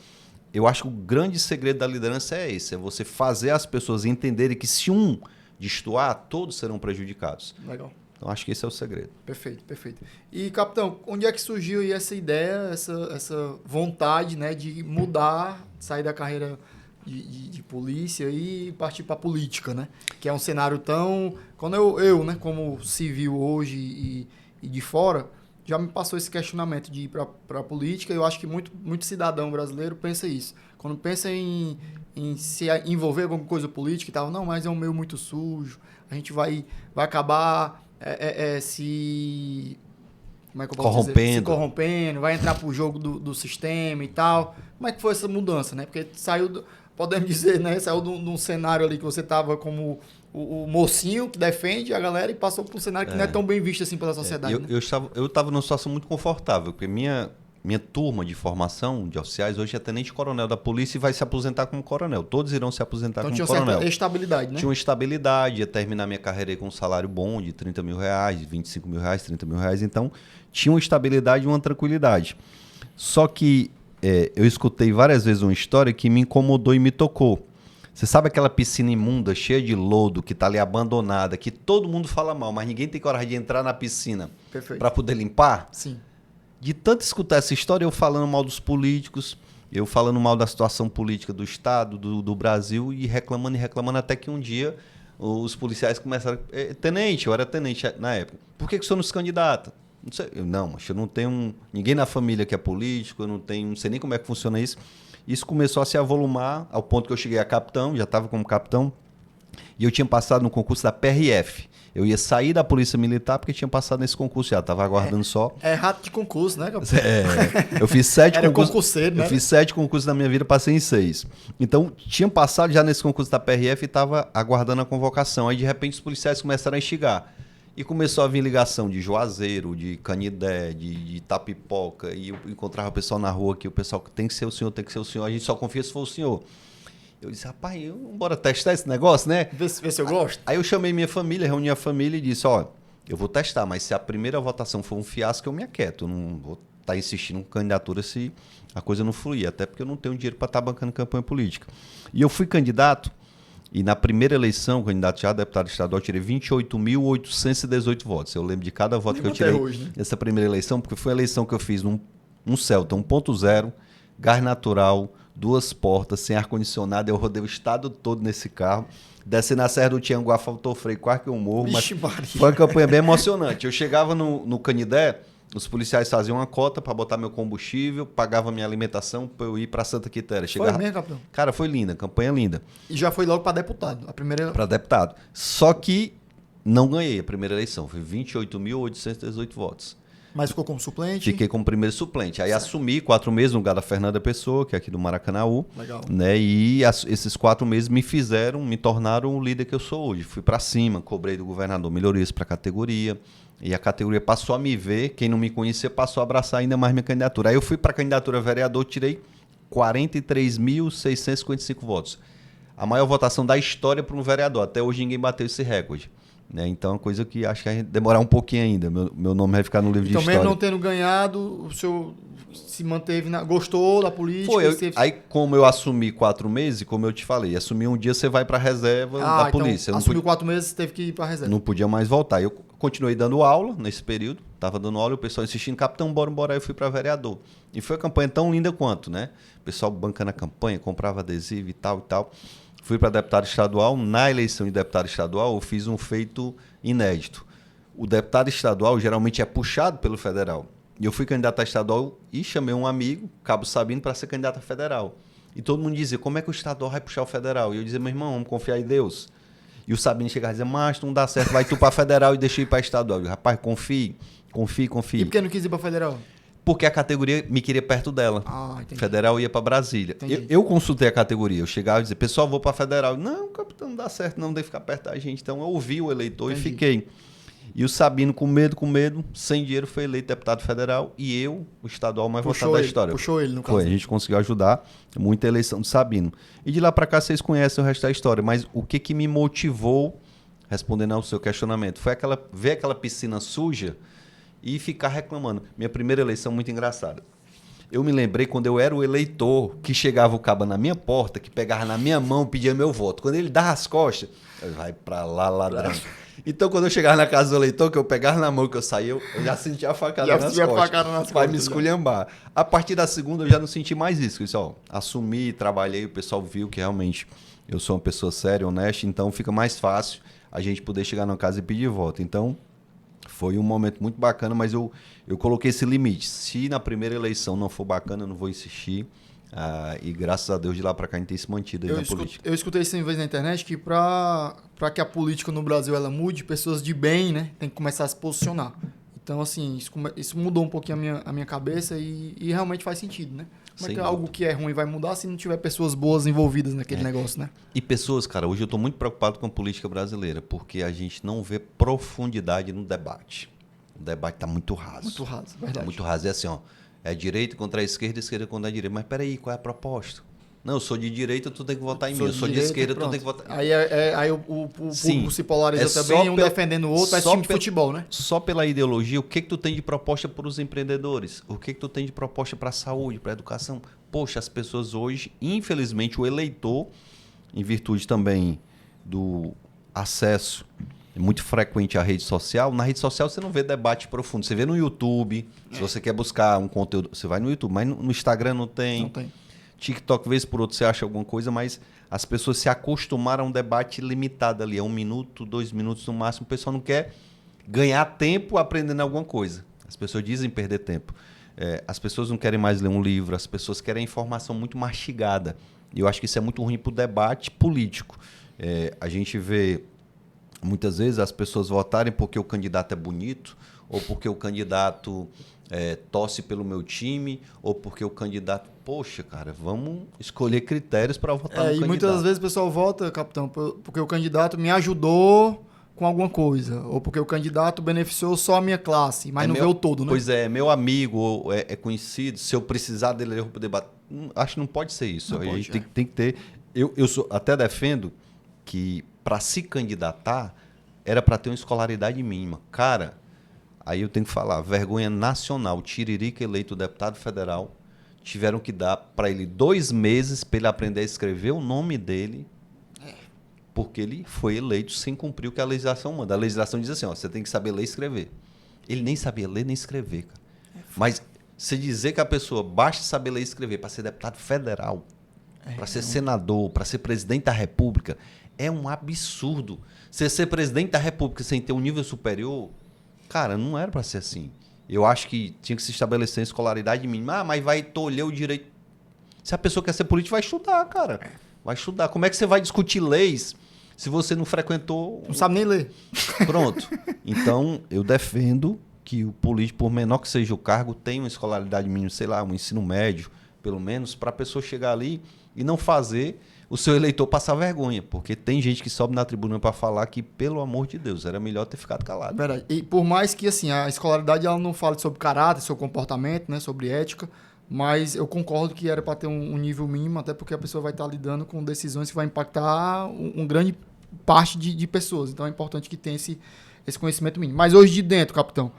eu acho que o grande segredo da liderança é esse, é você fazer as pessoas entenderem que se um destoar, todos serão prejudicados. Legal. Então, acho que esse é o segredo. Perfeito, perfeito. E, capitão, onde é que surgiu aí essa ideia, essa vontade, né, de mudar, sair da carreira de polícia e partir para a política, né? Que é um cenário tão... Quando eu né, como civil hoje e de fora, já me passou esse questionamento de ir para a política. Eu acho que muito cidadão brasileiro pensa isso. Quando pensa em se envolver com alguma coisa política e tal, não, mas é um meio muito sujo, a gente vai acabar se... Como é que eu posso dizer? Se corrompendo, vai entrar pro jogo do sistema e tal. Como é que foi essa mudança, né? Porque podemos dizer, né? Saiu de um cenário ali que você tava como o mocinho que defende a galera e passou para um cenário que não é tão bem visto assim pela sociedade. Né? Eu estava numa situação muito confortável, porque minha turma de formação de oficiais hoje é tenente-coronel da polícia e vai se aposentar como coronel. Todos irão se aposentar Então como tinha coronel. certa estabilidade, né? Tinha uma estabilidade, ia terminar minha carreira aí com um salário bom de 30 mil reais, 25 mil reais, 30 mil reais. Então, tinha uma estabilidade e uma tranquilidade. Só que eu escutei várias vezes uma história que me incomodou e me tocou. Você sabe aquela piscina imunda, cheia de lodo, que está ali abandonada, que todo mundo fala mal, mas ninguém tem coragem de entrar na piscina para poder limpar? Sim. De tanto escutar essa história, eu falando mal dos políticos, eu falando mal da situação política do Estado, do Brasil, e reclamando, até que um dia os policiais começaram... Tenente, eu era tenente na época. Por que o senhor não se candidata? Não sei. Não, mas eu não tenho ninguém na família que é político, eu não sei nem como é que funciona isso. Isso começou a se avolumar ao ponto que eu cheguei a capitão, já estava como capitão, e eu tinha passado no concurso da PRF. Eu ia sair da Polícia Militar porque tinha passado nesse concurso já, estava aguardando só. É rato de concurso, né, capitão? Eu fiz 7 Era concursos. Concurseiro, né? Eu fiz 7 concursos na minha vida, passei em 6. Então, tinha passado já nesse concurso da PRF e estava aguardando a convocação. Aí, de repente, os policiais começaram a instigar. E começou a vir ligação de Juazeiro, de Canidé, de Itapipoca. E eu encontrava o pessoal na rua que o pessoal tem que ser o senhor, tem que ser o senhor. A gente só confia se for o senhor. Eu disse, rapaz, bora testar esse negócio, né? Vê se eu gosto. Aí eu chamei minha família, reuni a família e disse, ó, eu vou testar, mas se a primeira votação for um fiasco, eu me aquieto. Eu não vou estar insistindo com candidatura se a coisa não fluir. Até porque eu não tenho dinheiro para estar bancando campanha política. E eu fui candidato. E na primeira eleição, candidato já a deputado estadual, eu tirei 28.818 votos. Eu lembro de cada voto que eu tirei nessa primeira eleição, porque foi a eleição que eu fiz num Celta 1.0, gás natural, 2 portas, sem ar-condicionado. Eu rodei o estado todo nesse carro. Descendo na Serra do Tianguá, faltou freio, quase que eu morro. Mas foi uma campanha bem emocionante. Eu chegava no Canidé, os policiais faziam uma cota para botar meu combustível, pagava minha alimentação para eu ir para Santa Quitéria. Foi mesmo, capitão? Cara, foi linda, campanha linda. E já foi logo para deputado, a primeira... Para deputado. Só que não ganhei a primeira eleição, foi 28.818 votos. Mas ficou como suplente? Fiquei como primeiro suplente. Aí assumi 4 meses no lugar da Fernanda Pessoa, que é aqui do Maracanaú. Legal. Né? E esses 4 meses me tornaram o líder que eu sou hoje. Fui para cima, cobrei do governador melhorias para a categoria. E a categoria passou a me ver, quem não me conhecia passou a abraçar ainda mais minha candidatura. Aí eu fui para a candidatura a vereador, tirei 43.655 votos. A maior votação da história para um vereador. Até hoje ninguém bateu esse recorde. Né? Então é uma coisa que acho que vai demorar um pouquinho ainda. Meu nome vai ficar no livro de história. Então, mesmo não tendo ganhado, o senhor se manteve, gostou da política? Foi. Aí, como eu assumi 4 meses, como eu te falei, assumi um dia, você vai para a reserva da polícia. Então, assumiu 4 meses, teve que ir para a reserva. Não podia mais voltar. Eu continuei dando aula nesse período, estava dando aula e o pessoal insistindo, capitão, bora. Aí eu fui para vereador. E foi uma campanha tão linda quanto, né? O pessoal bancando a campanha, comprava adesivo e tal e tal. Fui para deputado estadual. Na eleição de deputado estadual, eu fiz um feito inédito. O deputado estadual geralmente é puxado pelo federal. E eu fui candidato a estadual e chamei um amigo, Cabo Sabino, para ser candidato a federal. E todo mundo dizia, como é que o estadual vai puxar o federal? E eu dizia, meu irmão, vamos confiar em Deus. E o Sabino chegava e dizia, mas não dá certo, vai tu para federal e deixa eu ir para estadual. Eu disse, rapaz, confie. E por que não quis ir para federal? Porque a categoria me queria perto dela. Federal ia para Brasília. Eu consultei a categoria. Eu chegava e dizia, pessoal, vou para Federal. Não, capitão, não dá certo, não deve ficar perto da gente. Então eu ouvi o eleitor e fiquei. E o Sabino, com medo, sem dinheiro, foi eleito deputado federal. E eu, o estadual mais votado da história. Puxou ele, no caso. Foi, a gente conseguiu ajudar. Muita eleição do Sabino. E de lá para cá, vocês conhecem o resto da história. Mas o que me motivou, respondendo ao seu questionamento, foi ver aquela piscina suja e ficar reclamando. Minha primeira eleição muito engraçada. Eu me lembrei quando eu era o eleitor, que chegava o caba na minha porta, que pegava na minha mão, pedia meu voto. Quando ele dava as costas, vai pra lá, ladrão. Então, quando eu chegava na casa do eleitor, que eu pegava na mão, que eu saía, eu já sentia a facada nas costas. Vai me esculhambar. A partir da segunda, eu já não senti mais isso. Eu disse, assumi, trabalhei, o pessoal viu que realmente eu sou uma pessoa séria, honesta, então fica mais fácil a gente poder chegar na casa e pedir voto. Então, foi um momento muito bacana, mas eu coloquei esse limite. Se na primeira eleição não for bacana, eu não vou insistir. E graças a Deus, de lá para cá, a gente tem se mantido aí na política. Eu escutei isso uma vez na internet, que para que a política no Brasil ela mude, pessoas de bem, né, tem que começar a se posicionar. Então, assim, isso mudou um pouquinho a minha cabeça e realmente faz sentido, né? Como é que algo que é ruim vai mudar se não tiver pessoas boas envolvidas naquele negócio, né? E pessoas, cara, hoje eu estou muito preocupado com a política brasileira, porque a gente não vê profundidade no debate. O debate está muito raso. Muito raso, verdade. Muito raso. É assim, ó, é direita contra a esquerda contra a direita. Mas peraí, qual é a proposta? Não, eu sou de direita, tu tem que votar em mim. Eu sou de esquerda, tu tem que votar... Aí o público se polariza também, um defendendo o outro, é time de futebol, né? Só pela ideologia, o que tu tem de proposta para os empreendedores? O que tu tem de proposta para a saúde, para a educação? Poxa, as pessoas hoje, infelizmente, o eleitor, em virtude também do acesso muito frequente à rede social, na rede social você não vê debate profundo. Você vê no YouTube, se você quer buscar um conteúdo, você vai no YouTube, mas no Instagram não tem. Não tem. TikTok, vez por outro, você acha alguma coisa, mas as pessoas se acostumaram a um debate limitado ali, a 1 minuto, 2 minutos no máximo. O pessoal não quer ganhar tempo aprendendo alguma coisa. As pessoas dizem perder tempo. As pessoas não querem mais ler um livro, as pessoas querem informação muito mastigada. E eu acho que isso é muito ruim para o debate político. A gente vê, muitas vezes, as pessoas votarem porque o candidato é bonito, ou porque o candidato torce pelo meu time, ou porque o candidato... Poxa, cara, vamos escolher critérios para votar no candidato. E muitas vezes o pessoal vota, capitão, porque o candidato me ajudou com alguma coisa, ou porque o candidato beneficiou só a minha classe, mas não vê o todo, né? Pois é, meu amigo, ou é conhecido, se eu precisar dele, eu vou poder bater. Acho que não pode ser isso. Não a pode, gente tem que ter... Eu até defendo que para se candidatar era para ter uma escolaridade mínima. Cara, aí eu tenho que falar, vergonha nacional, Tiririca eleito deputado federal, tiveram que dar para ele 2 meses para ele aprender a escrever o nome dele, porque ele foi eleito sem cumprir o que a legislação manda. A legislação diz assim, ó, você tem que saber ler e escrever. Ele nem sabia ler nem escrever, cara. Mas se dizer que a pessoa basta saber ler e escrever para ser deputado federal, para ser senador, para ser presidente da República, é um absurdo. Você ser presidente da República sem ter um nível superior, cara, não era para ser assim. Eu acho que tinha que se estabelecer a escolaridade mínima. Mas vai tolher o direito. Se a pessoa quer ser político, vai estudar, cara. Vai estudar. Como é que você vai discutir leis se você não frequentou... Não sabe nem ler. Pronto. Então, eu defendo que o político, por menor que seja o cargo, tenha uma escolaridade mínima, sei lá, um ensino médio, pelo menos, para a pessoa chegar ali e não fazer o seu eleitor passar vergonha. Porque tem gente que sobe na tribuna para falar que, pelo amor de Deus, era melhor ter ficado calado. Verdade. E por mais que assim, a escolaridade ela não fale sobre caráter, sobre comportamento, né, sobre ética, mas eu concordo que era para ter um nível mínimo, até porque a pessoa vai estar lidando com decisões que vai impactar um grande parte de pessoas. Então é importante que tenha esse conhecimento mínimo. Mas hoje de dentro, capitão,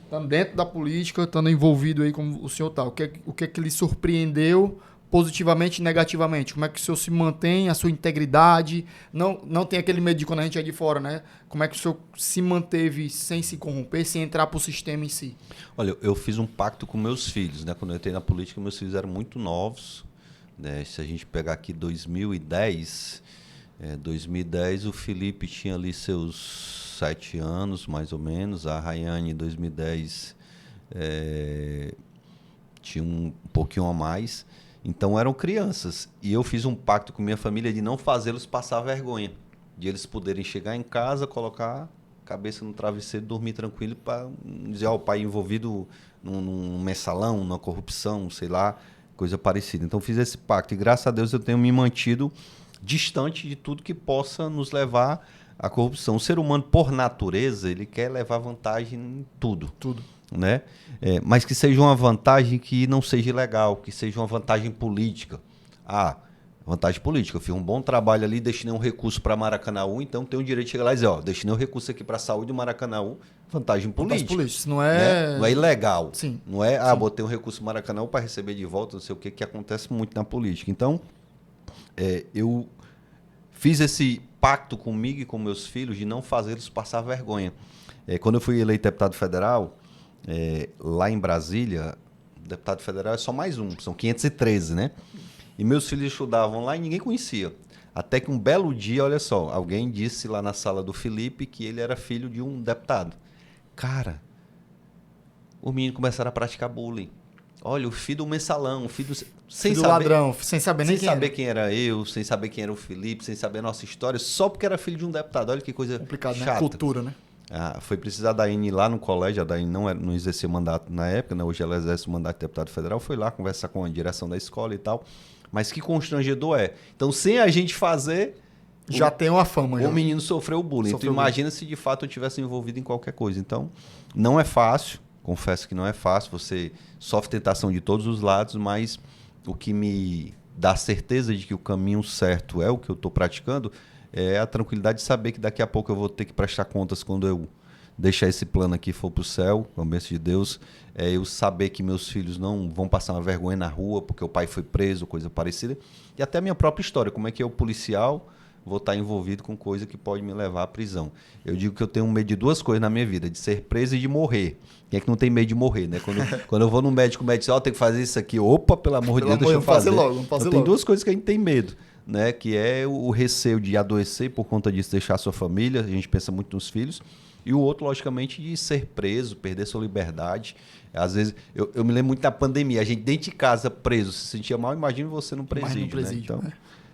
estando dentro da política, estando envolvido aí como o senhor está, o que é que lhe surpreendeu positivamente e negativamente? Como é que o senhor se mantém, a sua integridade? Não tem aquele medo de quando a gente é de fora, né? Como é que o senhor se manteve sem se corromper, sem entrar para o sistema em si? Olha, eu fiz um pacto com meus filhos, né? Quando eu entrei na política, meus filhos eram muito novos, né? Se a gente pegar aqui 2010, o Felipe tinha ali seus 7 anos, mais ou menos. A Rayane, em 2010, tinha um pouquinho a mais. Então eram crianças. E eu fiz um pacto com minha família de não fazê-los passar vergonha. De eles poderem chegar em casa, colocar a cabeça no travesseiro e dormir tranquilo para dizer, o pai envolvido num mensalão, numa corrupção, sei lá, coisa parecida. Então fiz esse pacto. E graças a Deus eu tenho me mantido distante de tudo que possa nos levar à corrupção. O ser humano, por natureza, ele quer levar vantagem em tudo. Tudo. Né? Mas que seja uma vantagem que não seja ilegal, que seja uma vantagem política. Vantagem política, eu fiz um bom trabalho ali, destinei um recurso para Maracanaú, então tenho o direito de chegar lá e dizer, destinei um recurso aqui para a saúde do Maracanaú, vantagem política. Isso não é... Né? Não é ilegal. Sim. Não é, Sim. Botei um recurso no Maracanaú para receber de volta, não sei o que acontece muito na política. Então, eu fiz esse pacto comigo e com meus filhos de não fazê-los passar vergonha. Quando eu fui eleito deputado federal, lá em Brasília, deputado federal é só mais um, são 513, né? E meus filhos estudavam lá e ninguém conhecia. Até que um belo dia, olha só, alguém disse lá na sala do Felipe que ele era filho de um deputado. Cara, os meninos começaram a praticar bullying. Olha, o filho do mensalão, o filho do... Sem saber, ladrão, sem saber nem quem era eu, sem saber quem era o Felipe, sem saber a nossa história, só porque era filho de um deputado. Olha que coisa complicado, chata. Né? Cultura, né? Foi preciso a Daine ir lá no colégio, a Daine não exercia mandato na época, né? Hoje ela exerce o mandato de deputado federal, foi lá conversar com a direção da escola e tal. Mas que constrangedor é. Então, sem a gente fazer... Já tem uma fama. O menino sofreu o bullying. Então, imagina se de fato eu tivesse envolvido em qualquer coisa. Então, não é fácil, confesso que não é fácil, você sofre tentação de todos os lados, mas o que me dá certeza de que o caminho certo é o que eu estou praticando é a tranquilidade de saber que daqui a pouco eu vou ter que prestar contas quando eu deixar esse plano aqui e for para o céu, com a bênção de Deus. Eu saber que meus filhos não vão passar uma vergonha na rua porque o pai foi preso, coisa parecida. E até a minha própria história, como é que eu, policial, vou estar envolvido com coisa que pode me levar à prisão. Eu digo que eu tenho medo de duas coisas na minha vida, de ser preso e de morrer. Quem é que não tem medo de morrer, né? Quando eu vou no médico, o médico diz, tem que fazer isso aqui. Opa, pelo amor de Deus, deixa eu fazer. Vamos fazer logo. Tem duas coisas que a gente tem medo, né? Que é o receio de adoecer por conta disso, deixar a sua família, a gente pensa muito nos filhos. E o outro, logicamente, de ser preso, perder sua liberdade. Às vezes, eu me lembro muito da pandemia, a gente dentro de casa preso, se sentia mal, imagina você no presídio, né? Então,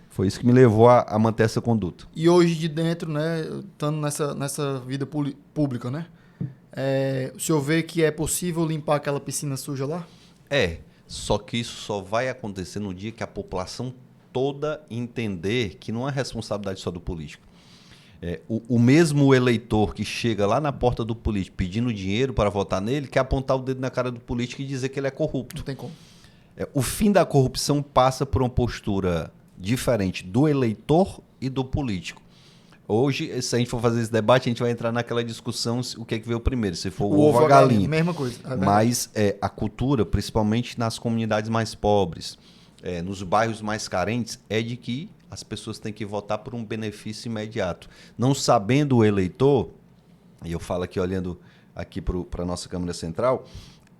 foi isso que me levou a manter essa conduta. E hoje de dentro, né, estando nessa vida pública, né, o senhor vê que é possível limpar aquela piscina suja lá? Só que isso só vai acontecer no dia que a população toda entender que não é responsabilidade só do político. O mesmo eleitor que chega lá na porta do político pedindo dinheiro para votar nele quer apontar o dedo na cara do político e dizer que ele é corrupto. Não tem como. O fim da corrupção passa por uma postura diferente do eleitor e do político. Hoje, se a gente for fazer esse debate, a gente vai entrar naquela discussão o que é que veio primeiro, se for o ovo ou a galinha. Mesma coisa. Mas a cultura, principalmente nas comunidades mais pobres, nos bairros mais carentes, é de que as pessoas têm que votar por um benefício imediato. Não sabendo o eleitor, e eu falo aqui olhando aqui para a nossa Câmara Central,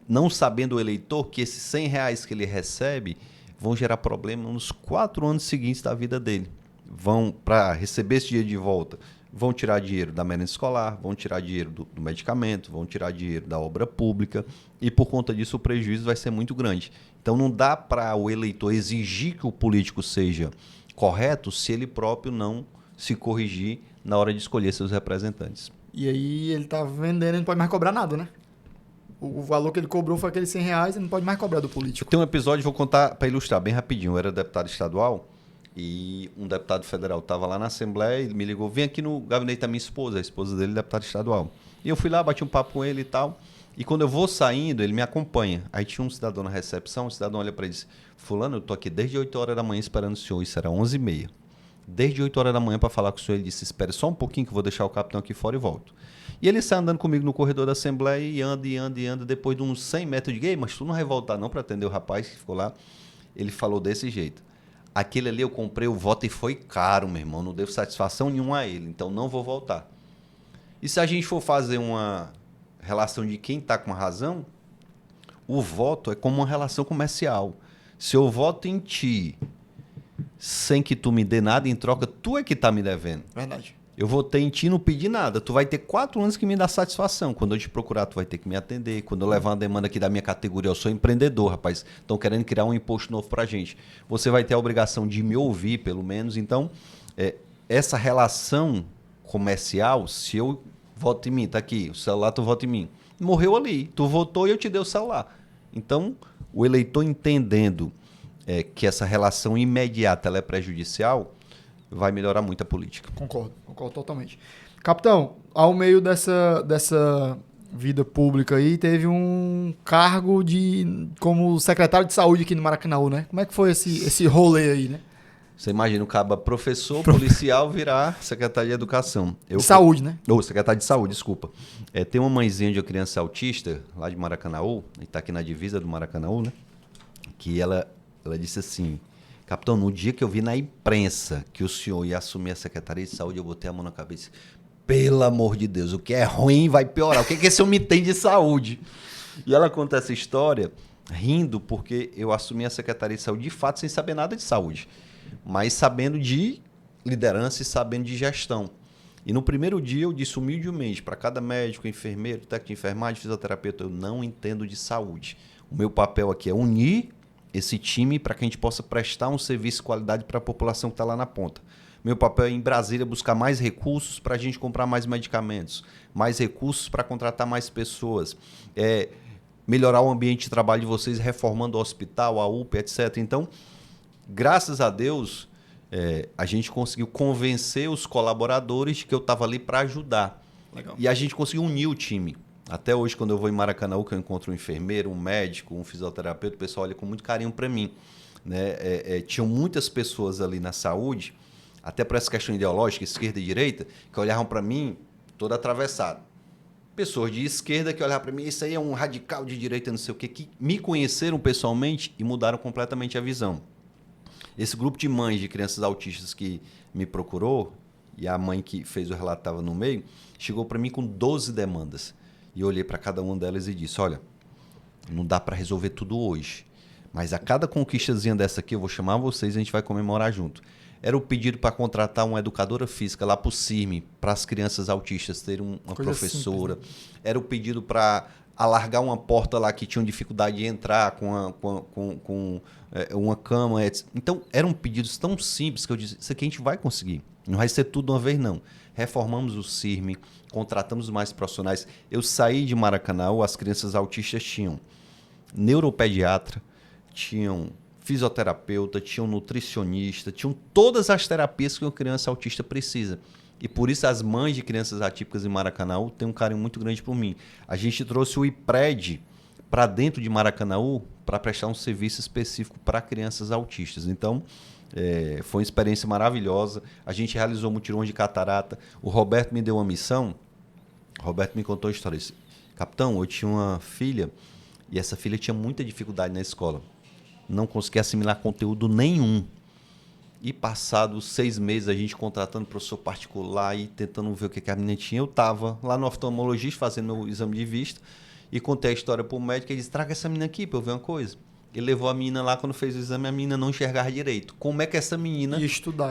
não sabendo o eleitor que esses R$100 que ele recebe vão gerar problema nos 4 anos seguintes da vida dele. Vão, para receber esse dinheiro de volta, vão tirar dinheiro da merenda escolar, vão tirar dinheiro do medicamento, vão tirar dinheiro da obra pública e, por conta disso, o prejuízo vai ser muito grande. Então, não dá para o eleitor exigir que o político seja correto se ele próprio não se corrigir na hora de escolher seus representantes. E aí ele está vendendo e não pode mais cobrar nada, né? O valor que ele cobrou foi aqueles R$100 e não pode mais cobrar do político. Tem um episódio, vou contar para ilustrar bem rapidinho. Eu era deputado estadual e um deputado federal estava lá na Assembleia, ele me ligou, vem aqui no gabinete da minha esposa, a esposa dele é deputada estadual. E eu fui lá, bati um papo com ele e tal. E quando eu vou saindo, ele me acompanha. Aí tinha um cidadão na recepção, o cidadão olha para ele e diz, fulano, eu tô aqui desde 8 horas da manhã esperando o senhor, isso era 11h30. Desde 8 horas da manhã para falar com o senhor, ele disse, espere só um pouquinho que eu vou deixar o capitão aqui fora e volto. E ele sai andando comigo no corredor da Assembleia e anda, depois de uns 100 metros de gay, mas tu não vai voltar não para atender o rapaz que ficou lá. Ele falou desse jeito, aquele ali eu comprei o voto e foi caro, meu irmão, não devo satisfação nenhuma a ele, então não vou voltar. E se a gente for fazer uma relação de quem está com razão, o voto é como uma relação comercial. Se eu voto em ti sem que tu me dê nada em troca, tu é que está me devendo. Verdade. Eu votei em ti e não pedi nada. Tu vai ter 4 anos que me dá satisfação. Quando eu te procurar, tu vai ter que me atender. Quando eu levar uma demanda aqui da minha categoria, eu sou empreendedor, rapaz. Estão querendo criar um imposto novo pra gente. Você vai ter a obrigação de me ouvir, pelo menos. Então, essa relação comercial, se eu voto em mim, tá aqui, o celular tu vota em mim. Morreu ali. Tu votou e eu te dei o celular. Então, o eleitor entendendo que essa relação imediata ela é prejudicial, vai melhorar muito a política. Concordo totalmente. Capitão, ao meio dessa vida pública aí, teve um cargo como secretário de saúde aqui no Maracanaú, né? Como é que foi esse rolê aí, né? Você imagina o cabo professor, policial, virar secretário de educação. Saúde, né? Ou secretário de saúde, desculpa. Tem uma mãezinha de uma criança autista, lá de Maracanaú, e está aqui na divisa do Maracanaú, né? Que ela disse assim, capitão, no dia que eu vi na imprensa que o senhor ia assumir a Secretaria de Saúde, eu botei a mão na cabeça. Pelo amor de Deus, o que é ruim vai piorar. O que esse homem tem de saúde? E ela conta essa história rindo porque eu assumi a Secretaria de Saúde de fato sem saber nada de saúde, mas sabendo de liderança e sabendo de gestão. E no primeiro dia eu disse humildemente para cada médico, enfermeiro, técnico de enfermagem, fisioterapeuta, eu não entendo de saúde. O meu papel aqui é unir esse time para que a gente possa prestar um serviço de qualidade para a população que está lá na ponta. Meu papel é em Brasília buscar mais recursos para a gente comprar mais medicamentos, mais recursos para contratar mais pessoas, melhorar o ambiente de trabalho de vocês, reformando o hospital, a UPA, etc. Então, graças a Deus, a gente conseguiu convencer os colaboradores de que eu estava ali para ajudar. Legal. E a gente conseguiu unir o time. Até hoje, quando eu vou em Maracanã, que eu encontro um enfermeiro, um médico, um fisioterapeuta, o pessoal olha com muito carinho para mim. Né? Tinham muitas pessoas ali na saúde, até por essa questão ideológica, esquerda e direita, que olhavam para mim todo atravessado. Pessoas de esquerda que olhavam para mim, isso aí é um radical de direita, não sei o quê, que me conheceram pessoalmente e mudaram completamente a visão. Esse grupo de mães de crianças autistas que me procurou, e a mãe que fez o relato estava no meio, chegou para mim com 12 demandas. E eu olhei para cada uma delas e disse, olha, não dá para resolver tudo hoje, mas a cada conquistazinha dessa aqui eu vou chamar vocês e a gente vai comemorar junto. Era o pedido para contratar uma educadora física lá para o CIRME, para as crianças autistas terem uma professora. Simples, né? Era o pedido para alargar uma porta lá que tinham dificuldade de entrar com uma cama, etc. Então, eram pedidos tão simples que eu disse, isso aqui a gente vai conseguir. Não vai ser tudo de uma vez, não. Reformamos o CIRME, contratamos mais profissionais. Eu saí de Maracanã, as crianças autistas tinham neuropediatra, tinham fisioterapeuta, tinham nutricionista, tinham todas as terapias que uma criança autista precisa. E por isso as mães de crianças atípicas em Maracanã têm um carinho muito grande por mim. A gente trouxe o IPRED para dentro de Maracanã para prestar um serviço específico para crianças autistas. Então, foi uma experiência maravilhosa. A gente realizou mutirões de catarata. O Roberto me deu uma missão. O Roberto me contou a história. Disse, capitão, eu tinha uma filha e essa filha tinha muita dificuldade na escola. Não conseguia assimilar conteúdo nenhum. E passados 6 meses, a gente contratando professor particular e tentando ver o que a menina tinha, eu estava lá no oftalmologista fazendo meu exame de vista e contei a história para o médico e ele disse, traga essa menina aqui para eu ver uma coisa. Ele levou a menina lá, quando fez o exame, a menina não enxergava direito. Como é que essa menina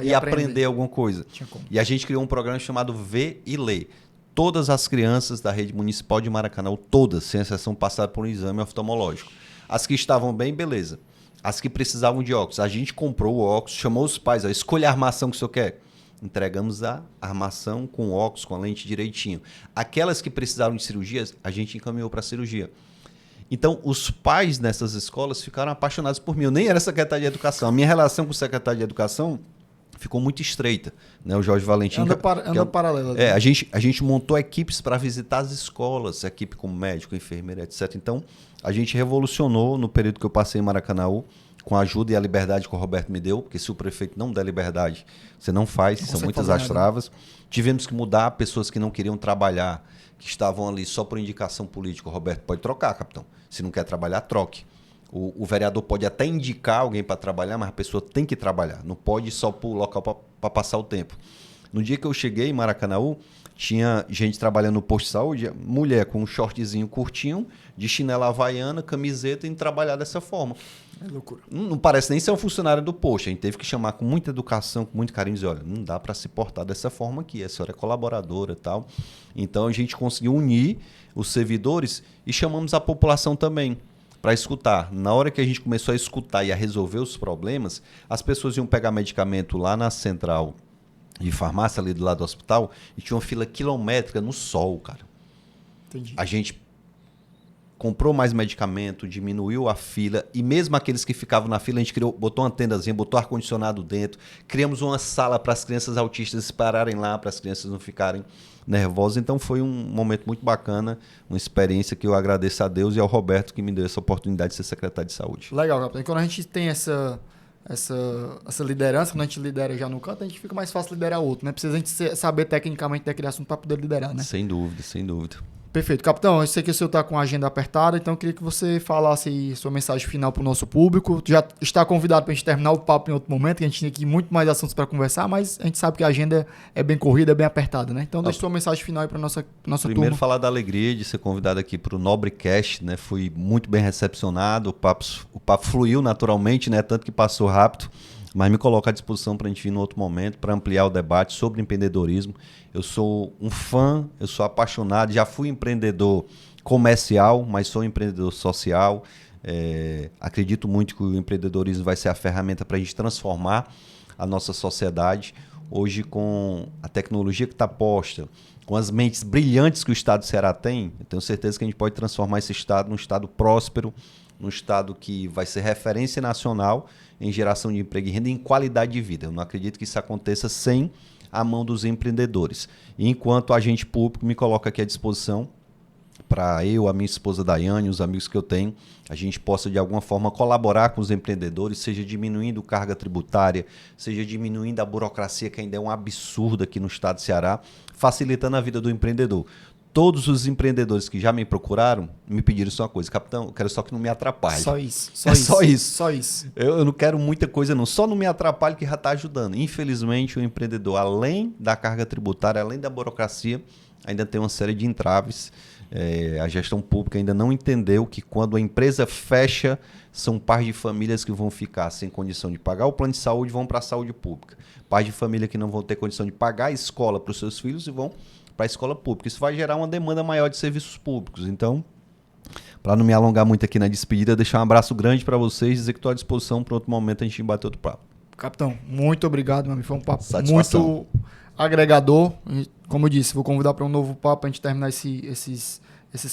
ia aprender alguma coisa? E a gente criou um programa chamado Vê e Lê. Todas as crianças da rede municipal de Maracanã, todas, sem exceção, passaram por um exame oftalmológico. As que estavam bem, beleza. As que precisavam de óculos, a gente comprou o óculos, chamou os pais, escolha a armação que o senhor quer. Entregamos a armação com óculos, com a lente direitinho. Aquelas que precisaram de cirurgias, a gente encaminhou para a cirurgia. Então, os pais nessas escolas ficaram apaixonados por mim. Eu nem era secretário de educação. A minha relação com o secretário de educação ficou muito estreita. Né? O Jorge Valentim... Anda paralelo. A gente montou equipes para visitar as escolas, equipe como médico, enfermeira, etc. Então, a gente revolucionou no período que eu passei em Maracanã, com a ajuda e a liberdade que o Roberto me deu, porque se o prefeito não der liberdade, você não faz, são muitas as travas. Tivemos que mudar pessoas que não queriam trabalhar, que estavam ali só por indicação política. O Roberto pode trocar, capitão. Se não quer trabalhar, troque. O vereador pode até indicar alguém para trabalhar, mas a pessoa tem que trabalhar. Não pode ir só para o local para passar o tempo. No dia que eu cheguei em Maracanã, tinha gente trabalhando no posto de saúde, mulher com um shortzinho curtinho, de chinela havaiana, camiseta, e trabalhar dessa forma. É loucura. Não parece nem ser um funcionário do posto. A gente teve que chamar com muita educação, com muito carinho, e dizer, olha, não dá para se portar dessa forma aqui, a senhora é colaboradora e tal. Então a gente conseguiu unir os servidores e chamamos a população também para escutar. Na hora que a gente começou a escutar e a resolver os problemas, as pessoas iam pegar medicamento lá na central de farmácia, ali do lado do hospital, e tinha uma fila quilométrica no sol, cara. Entendi. A gente comprou mais medicamento, diminuiu a fila, e mesmo aqueles que ficavam na fila, a gente botou uma tendazinha, botou ar-condicionado dentro, criamos uma sala para as crianças autistas pararem lá, para as crianças não ficarem nervosas. Então foi um momento muito bacana, uma experiência que eu agradeço a Deus e ao Roberto que me deu essa oportunidade de ser secretário de saúde. Legal, capitão. E quando a gente tem essa liderança, quando a gente lidera já no canto, a gente fica mais fácil liderar outro, né? Precisa a gente saber tecnicamente daquele assunto para poder liderar, né? Sem dúvida, sem dúvida. Perfeito. Capitão, eu sei que o senhor está com a agenda apertada, então eu queria que você falasse aí sua mensagem final para o nosso público. Já está convidado para a gente terminar o papo em outro momento, que a gente tem aqui muito mais assuntos para conversar, mas a gente sabe que a agenda é bem corrida, é bem apertada, né? Então deixa sua mensagem final aí para nossa turma. Primeiro, falar da alegria de ser convidado aqui para o Nobrecast, né? Fui muito bem recepcionado, o papo fluiu naturalmente, né? Tanto que passou rápido. Mas me coloco à disposição para a gente vir no outro momento, para ampliar o debate sobre empreendedorismo. Eu sou um fã, eu sou apaixonado, já fui empreendedor comercial, mas sou empreendedor social. Acredito muito que o empreendedorismo vai ser a ferramenta para a gente transformar a nossa sociedade. hoje com a tecnologia que está posta, com as mentes brilhantes que o estado do Ceará tem, eu tenho certeza que a gente pode transformar esse estado num estado próspero, num estado que vai ser referência nacional em geração de emprego e renda e em qualidade de vida. Eu não acredito que isso aconteça sem a mão dos empreendedores. E enquanto agente público, me coloco aqui à disposição para eu, a minha esposa Daiane, os amigos que eu tenho, a gente possa de alguma forma colaborar com os empreendedores, seja diminuindo carga tributária, seja diminuindo a burocracia, que ainda é um absurdo aqui no estado do Ceará, facilitando a vida do empreendedor. Todos os empreendedores que já me procuraram me pediram só uma coisa: capitão, eu quero só que não me atrapalhe. Só isso. Só isso. Eu não quero muita coisa não, só não me atrapalhe que já está ajudando. Infelizmente, o empreendedor, além da carga tributária, além da burocracia, ainda tem uma série de entraves. A gestão pública ainda não entendeu que quando a empresa fecha, são pais de famílias que vão ficar sem condição de pagar o plano de saúde e vão para a saúde pública. Pais de família que não vão ter condição de pagar a escola para os seus filhos e vão para a escola pública. Isso vai gerar uma demanda maior de serviços públicos. Então, para não me alongar muito aqui na despedida, deixar um abraço grande para vocês, dizer que estou à disposição para outro momento a gente bater outro papo. Capitão, muito obrigado, meu amigo. Foi um papo Satisfação. muito agregador. Como eu disse, vou convidar para um novo papo para a gente terminar esses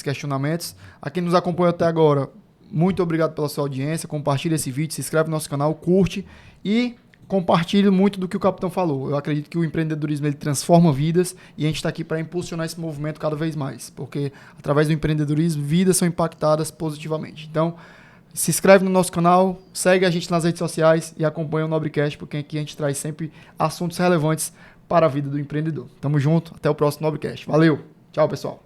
questionamentos. A quem nos acompanha até agora, muito obrigado pela sua audiência. Compartilhe esse vídeo, se inscreve no nosso canal, curte e compartilhe muito do que o capitão falou. Eu acredito que o empreendedorismo ele transforma vidas e a gente está aqui para impulsionar esse movimento cada vez mais, porque através do empreendedorismo, vidas são impactadas positivamente. Então, se inscreve no nosso canal, segue a gente nas redes sociais e acompanha o Nobrecast, porque aqui a gente traz sempre assuntos relevantes para a vida do empreendedor. Tamo junto, até o próximo Nobrecast. Valeu, tchau pessoal.